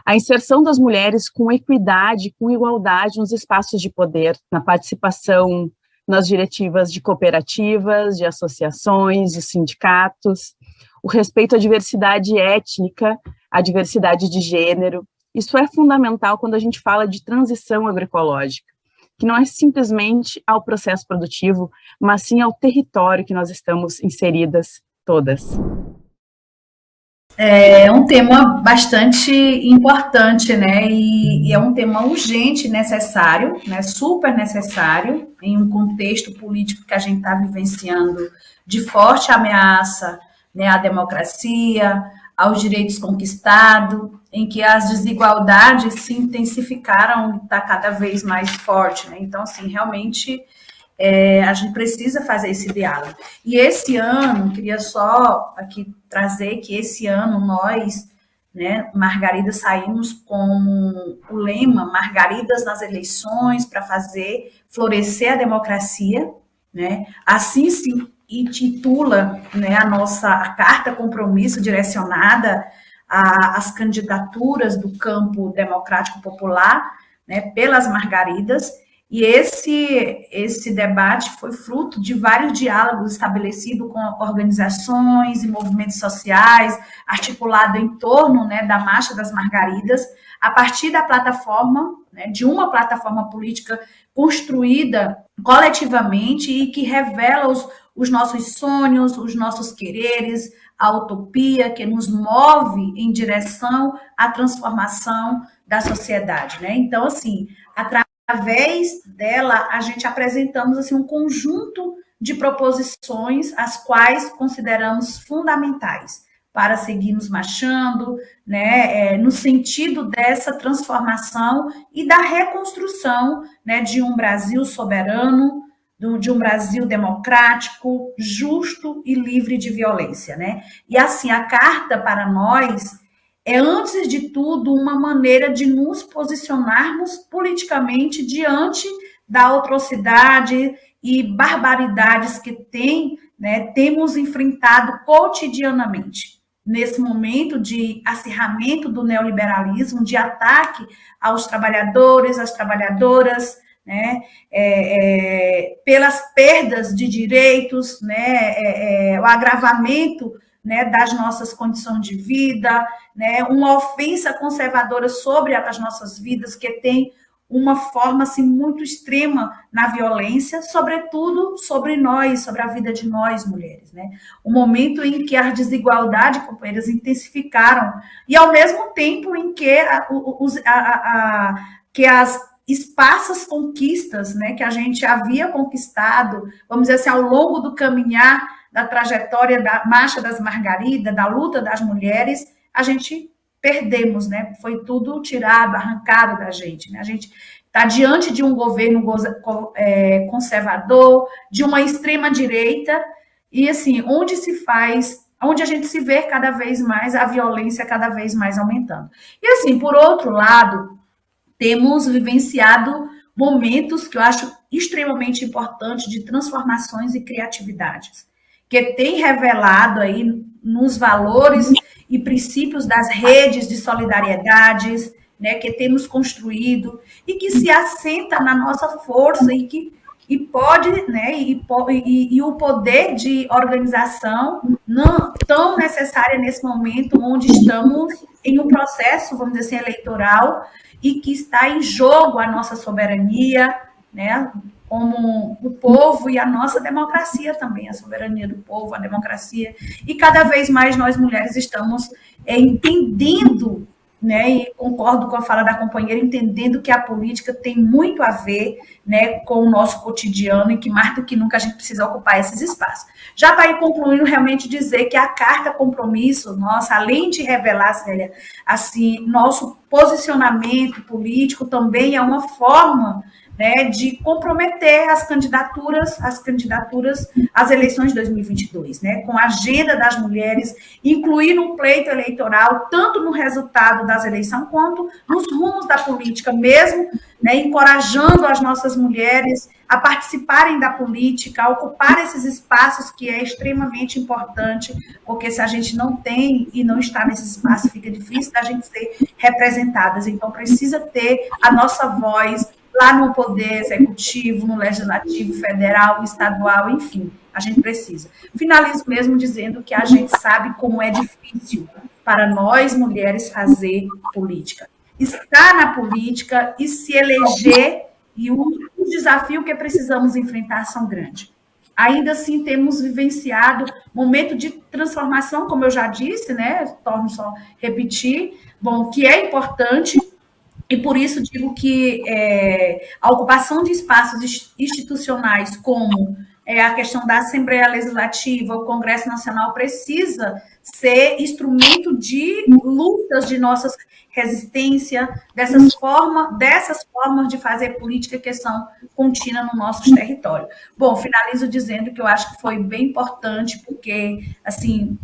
a inserção das mulheres com equidade, com igualdade nos espaços de poder, na participação nas diretivas de cooperativas, de associações, de sindicatos, o respeito à diversidade étnica, à diversidade de gênero. Isso é fundamental quando a gente fala de transição agroecológica, que não é simplesmente ao processo produtivo, mas sim ao território que nós estamos inseridas todas. É um tema bastante importante, né? E é um tema urgente, necessário, né? Super necessário, em um contexto político que a gente está vivenciando de forte ameaça, né, à democracia, aos direitos conquistados, em que as desigualdades se intensificaram, está cada vez mais forte, né? Então, assim, realmente a gente precisa fazer esse diálogo. E esse ano, queria só aqui trazer que esse ano nós, né, Margaridas, saímos com o lema Margaridas nas eleições para fazer florescer a democracia, né? Assim se intitula, né, a nossa carta compromisso direcionada às candidaturas do campo democrático popular, né, pelas Margaridas. E esse debate foi fruto de vários diálogos estabelecidos com organizações e movimentos sociais, articulado em torno, né, da Marcha das Margaridas, a partir da plataforma, né, de uma plataforma política construída coletivamente e que revela os nossos sonhos, os nossos quereres, a utopia que nos move em direção à transformação da sociedade, né? Então, assim, através dela, a gente apresentamos assim, um conjunto de proposições, as quais consideramos fundamentais para seguirmos marchando, né, no sentido dessa transformação e da reconstrução, né, de um Brasil soberano, de um Brasil democrático, justo e livre de violência, né? E assim, a carta para nós é, antes de tudo, uma maneira de nos posicionarmos politicamente diante da atrocidade e barbaridades que temos enfrentado cotidianamente. Nesse momento de acirramento do neoliberalismo, de ataque aos trabalhadores, às trabalhadoras, né, pelas perdas de direitos, né, o agravamento, né, das nossas condições de vida, né, uma ofensa conservadora sobre as nossas vidas, que tem uma forma assim, muito extrema na violência, sobretudo sobre nós, sobre a vida de nós, mulheres. Né? O momento em que as desigualdades, companheiras, intensificaram, e ao mesmo tempo em que, que as esparsas conquistas, né, que a gente havia conquistado, vamos dizer assim, ao longo do caminhar da trajetória da Marcha das Margaridas, da luta das mulheres, a gente perdemos, né? Foi tudo tirado, arrancado da gente, né? A gente está diante de um governo conservador, de uma extrema-direita, e assim, onde a gente se vê cada vez mais, a violência cada vez mais aumentando. E assim, por outro lado, temos vivenciado momentos que eu acho extremamente importantes de transformações e criatividades, que tem revelado aí nos valores e princípios das redes de solidariedades, né, que temos construído e que se assenta na nossa força e pode, né, e o poder de organização não tão necessária nesse momento onde estamos em um processo, vamos dizer assim, eleitoral e que está em jogo a nossa soberania, né, como o povo e a nossa democracia também, a soberania do povo, a democracia, e cada vez mais nós mulheres estamos entendendo, né, e concordo com a fala da companheira, entendendo que a política tem muito a ver, né, com o nosso cotidiano e que mais do que nunca a gente precisa ocupar esses espaços. Já para ir concluindo, realmente dizer que a carta compromisso, nossa, além de revelar, Célia, assim, nosso posicionamento político também é uma forma, né, de comprometer as candidaturas às eleições de 2022, né, com a agenda das mulheres, incluir no pleito eleitoral, tanto no resultado das eleições, quanto nos rumos da política mesmo, né, encorajando as nossas mulheres a participarem da política, a ocupar esses espaços que é extremamente importante, porque se a gente não tem e não está nesse espaço, fica difícil da gente ser representadas, então precisa ter a nossa voz lá no poder executivo, no legislativo federal, estadual, enfim, a gente precisa. Finalizo mesmo dizendo que a gente sabe como é difícil para nós, mulheres, fazer política. Estar na política e se eleger, e o desafio que precisamos enfrentar são grandes. Ainda assim, temos vivenciado momento de transformação, como eu já disse, né, torno só repetir, bom, que é importante. E por isso digo que a ocupação de espaços institucionais como a questão da Assembleia Legislativa, o Congresso Nacional precisa ser instrumento de lutas de nossa resistência, dessas formas de fazer política que são contínuas no nosso território. Bom, finalizo dizendo que eu acho que foi bem importante, porque, assim,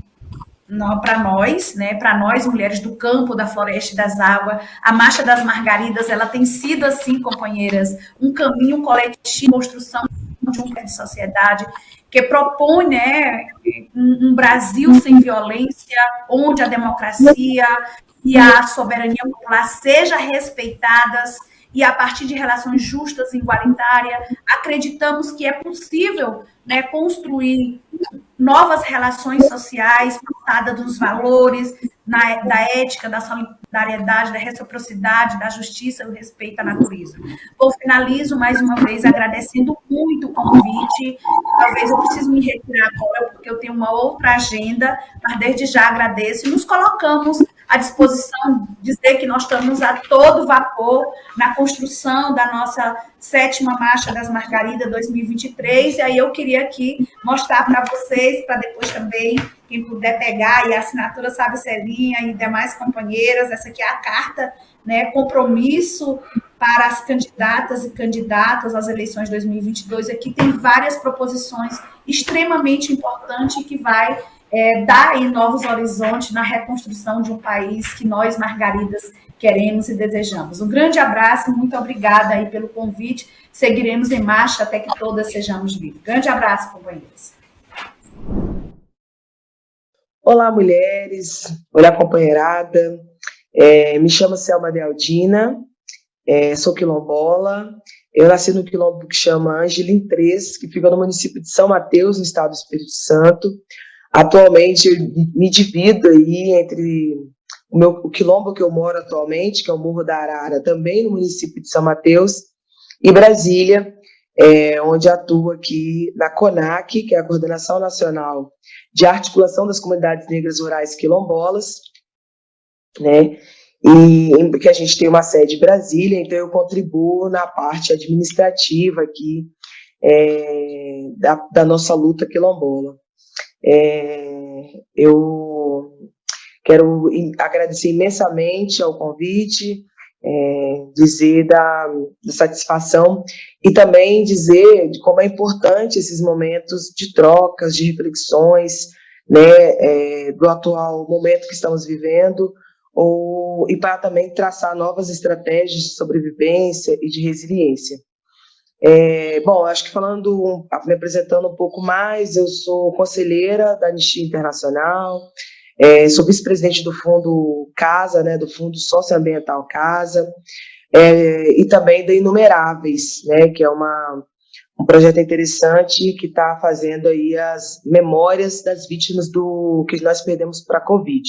para nós, né, para nós, mulheres do campo, da floresta e das águas, a Marcha das Margaridas, ela tem sido, assim, companheiras, um caminho coletivo, construção de uma sociedade que propõe, né, um Brasil sem violência, onde a democracia e a soberania popular sejam respeitadas, e a partir de relações justas e igualitárias, acreditamos que é possível, né, construir novas relações sociais, pautada dos valores, da ética, da solidariedade, da reciprocidade, da justiça e do respeito à natureza. Eu finalizo mais uma vez agradecendo muito o convite. Talvez eu precise me retirar agora, porque eu tenho uma outra agenda, mas desde já agradeço e nos colocamos à disposição, dizer que nós estamos a todo vapor na construção da nossa 7ª Marcha das Margaridas 2023, e aí eu queria aqui mostrar para vocês, para depois também, quem puder pegar, e a assinatura Sábio Celinha e demais companheiras, essa aqui é a carta, né, compromisso para as candidatas e candidatos às eleições de 2022, aqui tem várias proposições extremamente importantes que vai dar aí novos horizontes na reconstrução de um país que nós, Margaridas, queremos e desejamos. Um grande abraço, muito obrigada aí pelo convite. Seguiremos em marcha até que todas sejamos livres. Grande abraço, companheiros. Olá, mulheres. Olá, companheirada. Me chamo Selma Dealdina, sou quilombola. Eu nasci no quilombo que chama Angelim 3, que fica no município de São Mateus, no estado do Espírito Santo. Atualmente, eu me divido aí entre o quilombo que eu moro atualmente, que é o Morro da Arara, também no município de São Mateus, e Brasília, onde atuo aqui na CONAC, que é a Coordenação Nacional de Articulação das Comunidades Negras Rurais Quilombolas, né? E que a gente tem uma sede em Brasília, então eu contribuo na parte administrativa aqui da nossa luta quilombola. Eu quero agradecer imensamente ao convite, dizer da satisfação e também dizer de como é importante esses momentos de trocas, de reflexões, né, do atual momento que estamos vivendo, e para também traçar novas estratégias de sobrevivência e de resiliência. Bom, acho que me apresentando um pouco mais, eu sou conselheira da Anistia Internacional, sou vice-presidente do Fundo CASA, né, do Fundo Socioambiental CASA, e também da Inumeráveis, né, que é um projeto interessante que está fazendo aí as memórias das vítimas do que nós perdemos para a Covid.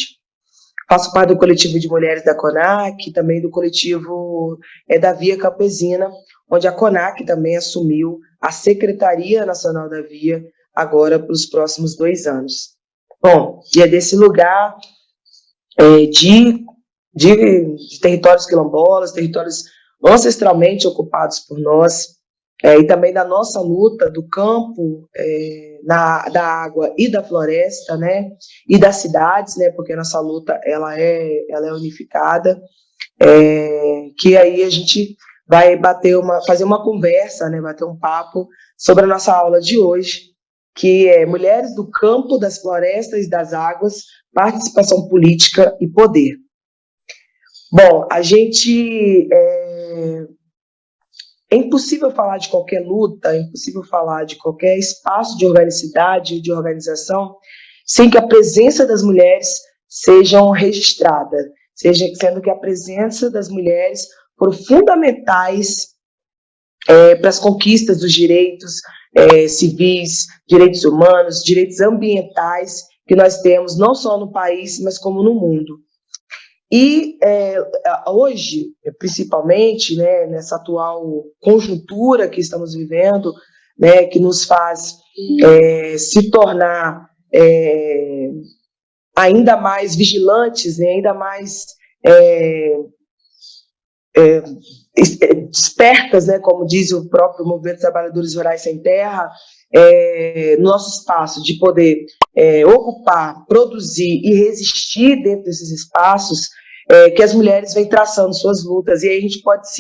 Faço parte do coletivo de mulheres da CONAC, também do coletivo da Via Campesina, onde a CONAC também assumiu a Secretaria Nacional da Via agora para os próximos 2 anos. Bom, e é desse lugar de territórios quilombolas, territórios ancestralmente ocupados por nós, e também da nossa luta do campo, da água e da floresta, né, e das cidades, né, porque a nossa luta ela é unificada, que aí a gente vai fazer uma conversa, né, bater um papo sobre a nossa aula de hoje, que é Mulheres do Campo, das Florestas e das Águas, Participação Política e Poder. Bom, é impossível falar de qualquer luta, é impossível falar de qualquer espaço de organicidade, de organização, sem que a presença das mulheres seja registrada, sendo que a presença das mulheres foram fundamentais para as conquistas dos direitos civis, direitos humanos, direitos ambientais que nós temos, não só no país, mas como no mundo. E hoje, principalmente, né, nessa atual conjuntura que estamos vivendo, né, que nos faz se tornar ainda mais vigilantes, né, ainda mais despertas, né, como diz o próprio Movimento dos Trabalhadores Rurais Sem Terra, no nosso espaço de poder ocupar, produzir e resistir dentro desses espaços, que as mulheres vêm traçando suas lutas. E aí a gente pode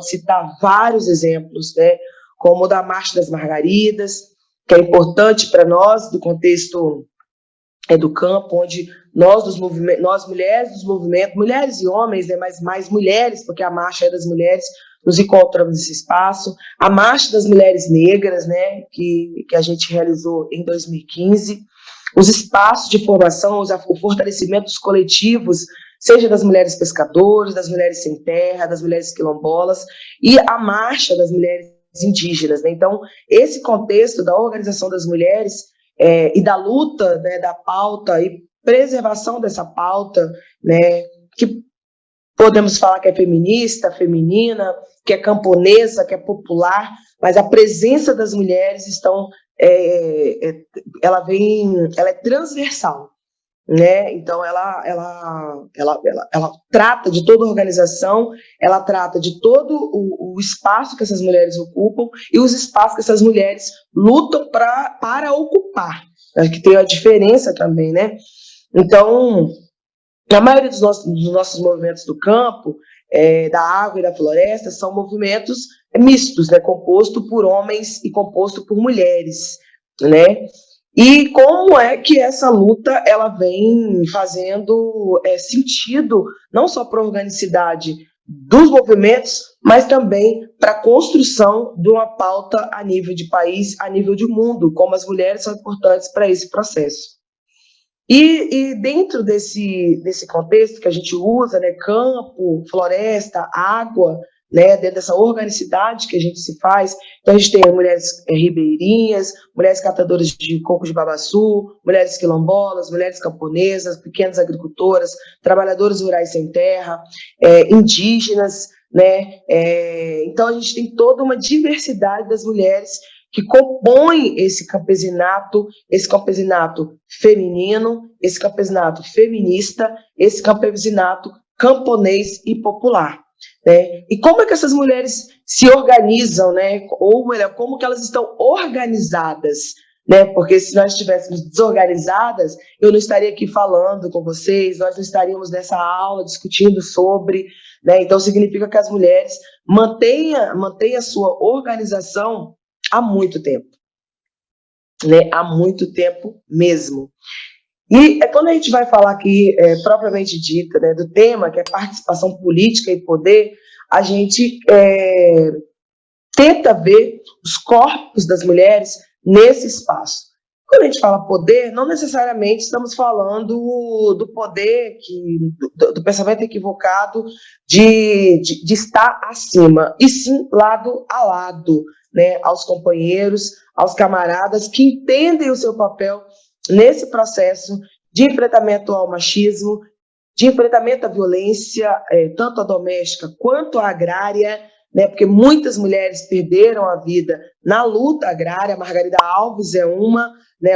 citar vários exemplos, né, como o da Marcha das Margaridas, que é importante para nós, do contexto do campo, onde nós mulheres dos movimentos, mulheres e homens, né, mas mais mulheres, porque a marcha é das mulheres, nos encontramos nesse espaço. A Marcha das Mulheres Negras, né, que a gente realizou em 2015, os espaços de formação, o fortalecimento dos coletivos, seja das mulheres pescadoras, das mulheres sem terra, das mulheres quilombolas, e a Marcha das Mulheres Indígenas, né? Então, esse contexto da organização das mulheres e da luta, né, da pauta e preservação dessa pauta, né, que podemos falar que é feminista, feminina, que é camponesa, que é popular, mas a presença das mulheres ela é transversal, né? Então ela trata de toda a organização, ela trata de todo o espaço que essas mulheres ocupam e os espaços que essas mulheres lutam para ocupar, que tem a diferença também, né? Então, a maioria dos nossos movimentos do campo, da água e da floresta, são movimentos mistos, né, composto por homens e composto por mulheres, né? E como é que essa luta ela vem fazendo sentido, não só para a organicidade dos movimentos, mas também para a construção de uma pauta a nível de país, a nível de mundo, como as mulheres são importantes para esse processo. E dentro desse contexto que a gente usa, né, campo, floresta, água, né, dentro dessa organicidade que a gente se faz, então a gente tem mulheres ribeirinhas, mulheres catadoras de coco de babaçu, mulheres quilombolas, mulheres camponesas, pequenas agricultoras, trabalhadores rurais sem terra, indígenas, né, então a gente tem toda uma diversidade das mulheres que compõem esse campesinato feminino, esse campesinato feminista, esse campesinato camponês e popular, né? E como é que essas mulheres se organizam, né? Ou melhor, como que elas estão organizadas, né? Porque se nós estivéssemos desorganizadas, eu não estaria aqui falando com vocês, nós não estaríamos nessa aula discutindo sobre, né? Então significa que as mulheres mantêm a sua organização há muito tempo, né? Há muito tempo mesmo. E quando a gente vai falar aqui, propriamente dita, né, do tema, que é participação política e poder, a gente tenta ver os corpos das mulheres nesse espaço. Quando a gente fala poder, não necessariamente estamos falando do poder, do pensamento equivocado de estar acima, e sim lado a lado, né, aos companheiros, aos camaradas que entendem o seu papel nesse processo de enfrentamento ao machismo, de enfrentamento à violência, tanto a doméstica quanto a agrária, né, porque muitas mulheres perderam a vida na luta agrária. Margarida Alves é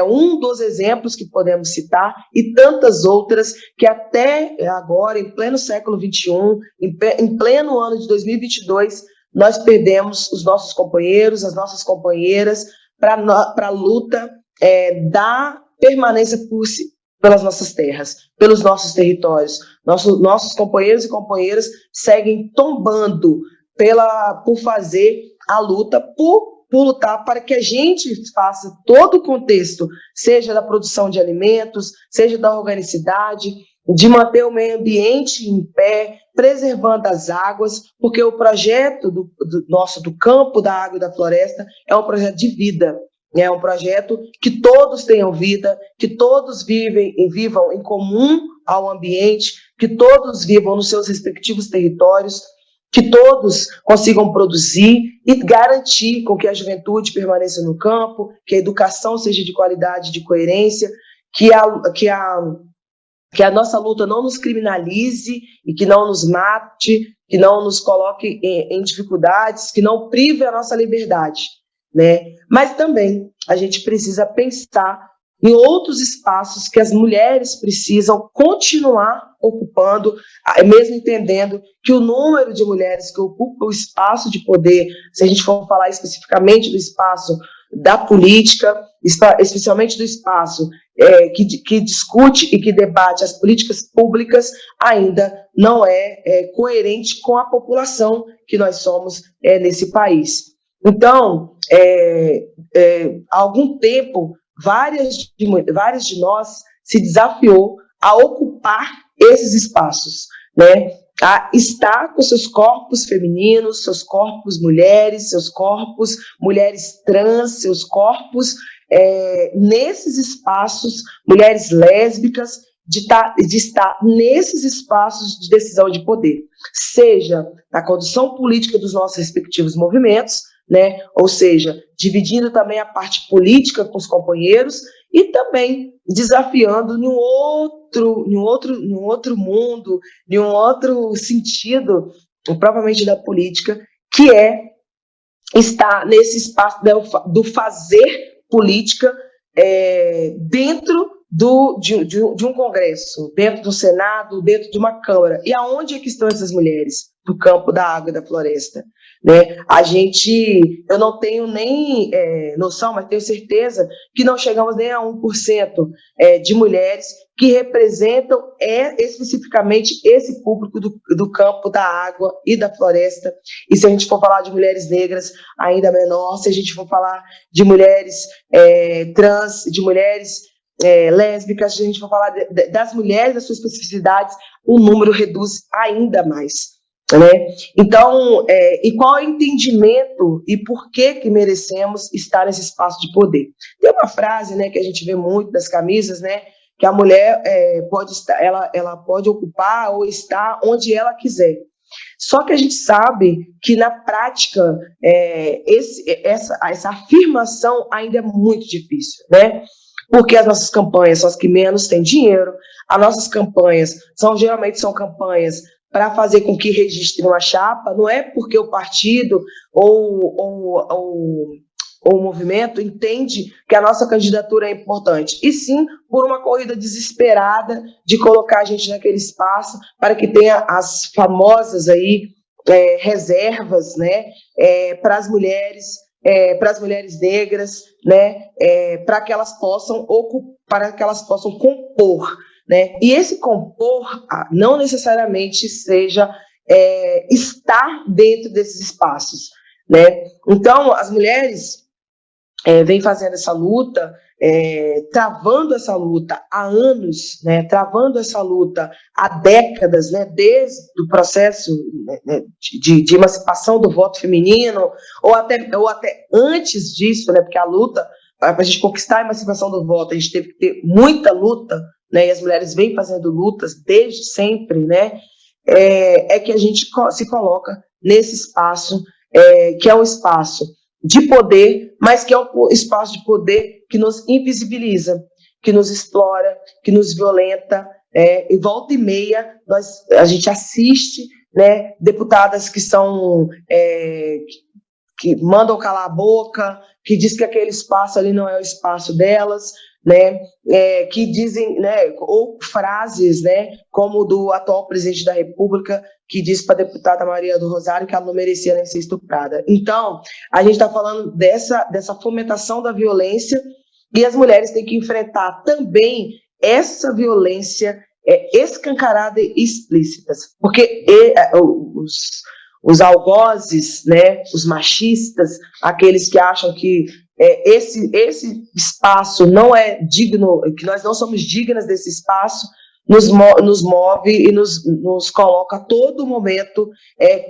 um dos exemplos que podemos citar, e tantas outras que até agora, em pleno século XXI, em pleno ano de 2022, nós perdemos os nossos companheiros, as nossas companheiras, para a luta da permanência pelas nossas terras, pelos nossos territórios. Nossos companheiros e companheiras seguem tombando por fazer a luta, por lutar para que a gente faça todo o contexto, seja da produção de alimentos, seja da organicidade, de manter o meio ambiente em pé, preservando as águas, porque o projeto do campo, da água e da floresta é um projeto de vida, é um projeto que todos tenham vida, que todos vivam em comum ao ambiente, que todos vivam nos seus respectivos territórios, que todos consigam produzir e garantir com que a juventude permaneça no campo, que a educação seja de qualidade, de coerência, que a nossa luta não nos criminalize e que não nos mate, que não nos coloque em dificuldades, que não prive a nossa liberdade, né? Mas também a gente precisa pensar em outros espaços que as mulheres precisam continuar ocupando, mesmo entendendo que o número de mulheres que ocupam o espaço de poder, se a gente for falar especificamente do espaço da política, especialmente do espaço que discute e que debate as políticas públicas, ainda não é coerente com a população que nós somos nesse país. Então, há algum tempo, várias de nós se desafiou a ocupar esses espaços, né? A estar com seus corpos femininos, seus corpos mulheres, seus corpos mulheres trans, seus corpos nesses espaços, mulheres lésbicas, de estar nesses espaços de decisão de poder, seja na condução política dos nossos respectivos movimentos, né? Ou seja, dividindo também a parte política com os companheiros e também desafiando em um outro mundo, em um outro sentido, propriamente da política, que é estar nesse espaço do fazer política dentro de um congresso, dentro do Senado, dentro de uma Câmara. E aonde é que estão essas mulheres? Do campo, da água e da floresta, né? Eu não tenho nem noção, mas tenho certeza que não chegamos nem a 1% de mulheres que representam especificamente esse público do campo, da água e da floresta. E se a gente for falar de mulheres negras, ainda menor. Se a gente for falar de mulheres trans, de mulheres lésbicas, se a gente for falar das mulheres, das suas especificidades, o número reduz ainda mais. Né? Então, e qual é o entendimento e por que merecemos estar nesse espaço de poder? Tem uma frase, né, que a gente vê muito nas camisas, né, que a mulher pode estar, ela pode ocupar ou estar onde ela quiser. Só que a gente sabe que na prática essa afirmação ainda é muito difícil, né? Porque as nossas campanhas são as que menos têm dinheiro, as nossas campanhas geralmente são campanhas para fazer com que registre uma chapa, não é porque o partido ou o movimento entende que a nossa candidatura é importante, e sim por uma corrida desesperada de colocar a gente naquele espaço para que tenha as famosas aí, reservas, né, para as mulheres negras, né, para que elas possam compor. Né? E esse compor não necessariamente seja estar dentro desses espaços, né? Então, as mulheres vêm fazendo essa luta, travando essa luta há anos, né? Travando essa luta há décadas, né? Desde o processo, né, de emancipação do voto feminino, ou até antes disso, né? Porque a luta, para a gente conquistar a emancipação do voto, a gente teve que ter muita luta, né, e as mulheres vêm fazendo lutas desde sempre, né, que a gente se coloca nesse espaço, que é um espaço de poder, mas que é um espaço de poder que nos invisibiliza, que nos explora, que nos violenta, e volta e meia a gente assiste, né, deputadas que são que mandam calar a boca, que diz que aquele espaço ali não é o espaço delas, né, que dizem, né, ou frases, né, como do atual presidente da República, que disse para a deputada Maria do Rosário que ela não merecia nem ser estuprada. Então, a gente está falando dessa fomentação da violência, e as mulheres têm que enfrentar também essa violência escancarada e explícita, porque os algozes, né, os machistas, aqueles que acham que esse espaço não é digno, que nós não somos dignas desse espaço, nos move e nos coloca a todo momento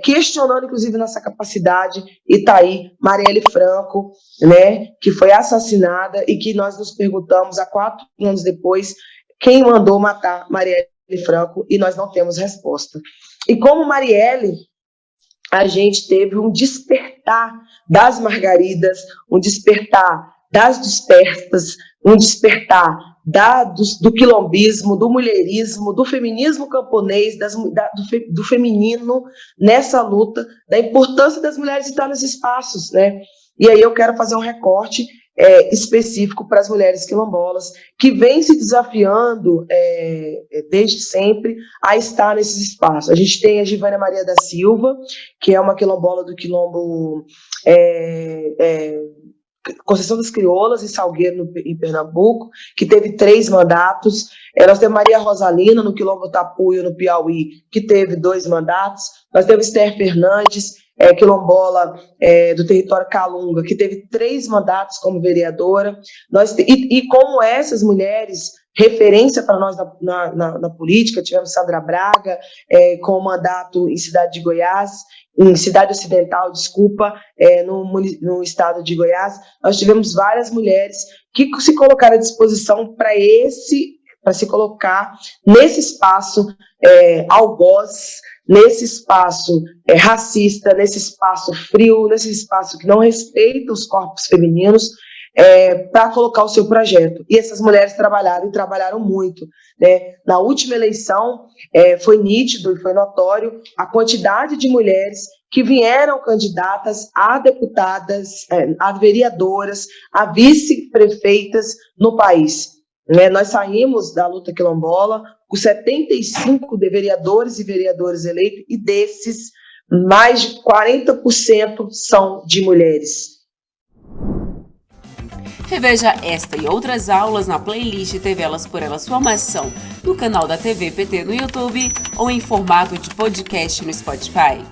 questionando, inclusive, nossa capacidade. E está aí Marielle Franco, né, que foi assassinada e que nós nos perguntamos há 4 anos depois quem mandou matar Marielle Franco, e nós não temos resposta. E como Marielle, a gente teve um despertar das Margaridas, um despertar das dispersas, um despertar do quilombismo, do mulherismo, do feminismo camponês, do feminino nessa luta, da importância das mulheres estar nesses espaços, né? E aí eu quero fazer um recorte específico para as mulheres quilombolas, que vem se desafiando desde sempre a estar nesses espaços. A gente tem a Givânia Maria da Silva, que é uma quilombola do quilombo Conceição das Crioulas, em Salgueiro, em Pernambuco, que teve 3 mandatos. Nós temos Maria Rosalina, no quilombo Tapuio, no Piauí, que teve 2 mandatos. Nós temos Esther Fernandes, quilombola do território Calunga, que teve 3 mandatos como vereadora. E como essas mulheres, referência para nós na política, tivemos Sandra Braga, com mandato em Cidade Ocidental, no estado de Goiás. Nós tivemos várias mulheres que se colocaram à disposição para se colocar nesse espaço algoz, nesse espaço racista, nesse espaço frio, nesse espaço que não respeita os corpos femininos, para colocar o seu projeto. E essas mulheres trabalharam muito, né? Na última eleição, foi nítido e foi notório a quantidade de mulheres que vieram candidatas a deputadas, a vereadoras, a vice-prefeitas no país. Né? Nós saímos da luta quilombola com 75 de vereadores e vereadoras eleitos, e desses, mais de 40% são de mulheres. Reveja esta e outras aulas na playlist TV Elas por Elas Formação, no canal da TV PT no YouTube ou em formato de podcast no Spotify.